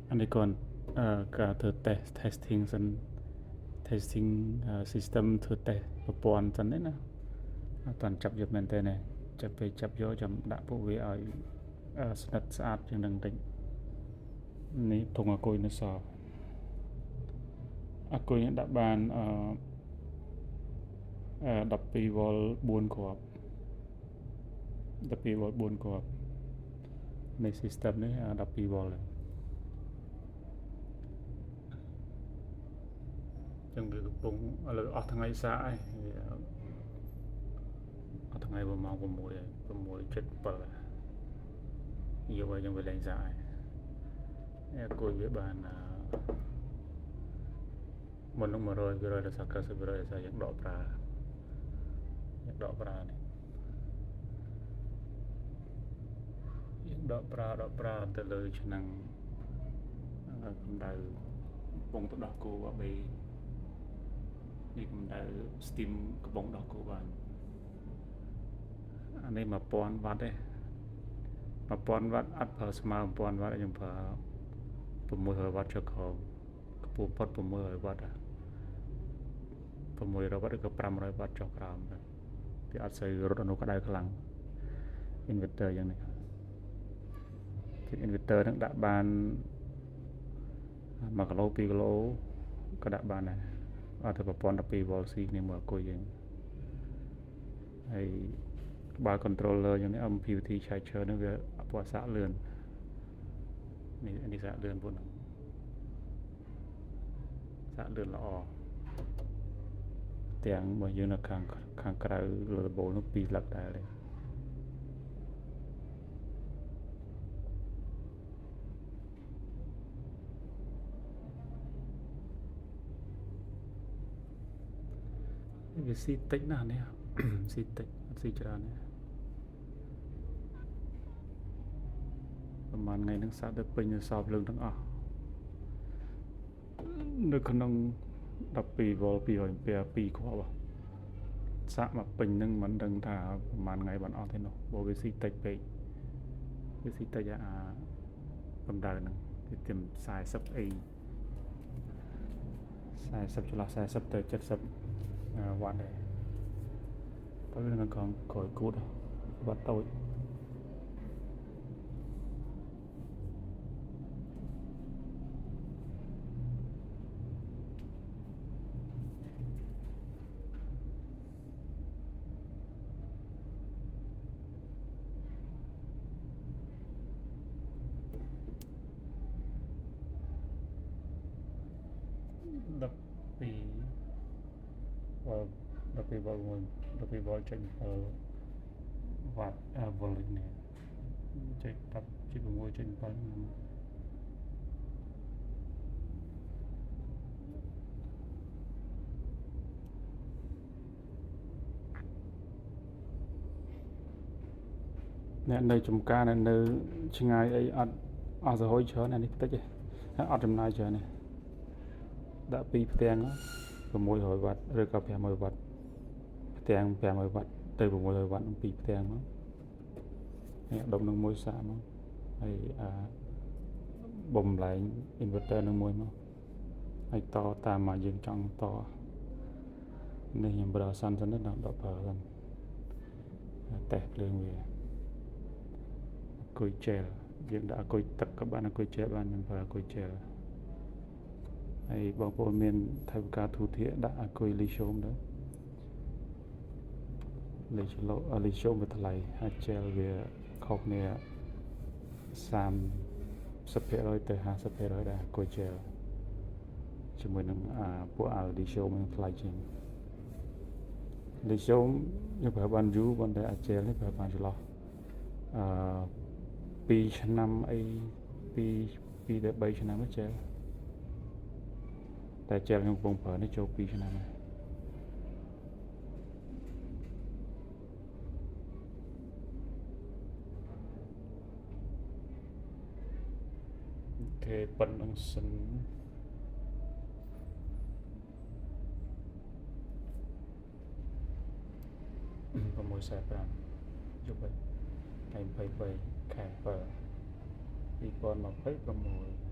anh ấy còn cả thử test testing dân testing system thử test bộ bọn dân đấy nè toàn chập giật mình tên này chập về chập vô chậm đã bộ về ở snap sát trên đằng định ní thùng ở côi nó sò ở côi đã bàn đập pi vol buôn của đập pi vol buôn củaใน system នេះ12 volt ចឹងវាកំពុងឥឡូវអស់ថ្ងៃសាកហើយអស់ថ្ងៃម៉ោង6ហើយ 6:07 យប់ហើយចឹងវាលែងសាកហើយគួយវាបានមុននឹង 100% ដល់ 90% ដល់យើងដកប្រើនេះយើងដកប្រើទៅលើឆ្នាំងកម្ដៅកំពុងទៅដោះគោអបេនេះកម្ដៅ steam កំពុងដោះគោបានអានេះ 1000 វ៉ាត់ទេ 1000 វ៉ាត់អត់ប្រើស្មើ 1000 វ៉ាត់ខ្ញុំប្រើ 600 វ៉ាត់ចុះក្រោមខ្ពស់ផុត 600 វ៉ាត់600 វ៉ាត់ឬក៏ 500 វ៉ាត់ចុះក្រោមវាអត់សូវរត់អនុក្តៅខ្លាំង inverter យ៉ាងនេះinverter នឹងដាក់បាន1គីឡូ 2គីឡូក៏ដាក់បានដែរអត់ទៅប្រព័ន្ធ12 volt C នេះមកអង្គុយយើងហើយក្បាល controller យ៉ាងនេះ MPPT charger នេះវាពណ៌សាកលឿននេះសាកលឿនពុនសាកលឿនល្អទាំងបើយើងនៅខាងក្រៅលើបូលនោះ2ស្លឹកដែរវាស៊ីតិចណាស់នេះស៊ីតិចអត់ស៊ីច្រើនទេប្រហែលថ្ងៃនឹងសាកទៅពេញសោបលឿងទាំងអស់នៅក្នុង12 volt 200 ampere 2គ្រាប់សាកមកពេញនឹងមិនដឹងថាប្រហែលថ្ងៃបានអស់ទេនោះបើវាស៊ីតិចពេកវាស៊ីតិចអាកម្ដៅហ្នឹងវាត្រឹម40 A 40 ចន្លោះ 40 ទៅ 70 វ៉ាត់ដែរទៅនឹងកងក្រោយគូតវ៉ាត់តូច12 volt ចេញ7 វ៉ាត់volt នេះចេញ10 6ចេញ7អ្នកនៅចំការនៅឆ្ងាយអីអត់អស់សហួយច្រើនអានេះតិចទេអត់ចំណាយច្រើនទេដាក់ពីផ្ទាំង600 វ៉ាត់ឬក៏500 វ៉ាត់ផ្ទាំង500 វ៉ាត់ទៅ600 វ៉ាត់ពីផ្ទាំងមកនេះដុំនឹងមួយសាកមកហើយបំលែង inverter នឹងមួយមកហើយតតាមមកយើងចង់តនេះខ្ញុំប្រើសិនទៅដល់10ប្រើសិនតេស្តភ្លើងវាគុយជែលយើងដាក់គុយទឹកក៏បានគុយជែលបានខ្ញុំប្រើគុយជែលហើយបងប្អូនមានថវិកាធូរធារដាក់គុយលីសូមទៅលីសូមវាថ្លៃហើយជែលវាខុសគ្នា30% ទៅ 50% ដែរគុយជែលជាមួយនឹងពួកលីសូមនឹងថ្លៃជាងលីសូមយើងប្រើបានយូរប៉ុន្តែជែលនេះប្រើបានចន្លោះ2 ឆ្នាំអី2 ទៅ 3 ឆ្នាំជែលតែជែលខ្ញុំកំពុងប្រើនេះចូល2 ឆ្នាំហើយអូខេប៉ុណ្្នឹងសិន6:45យប់ហើយថ្ងៃ23 ខែ7 2026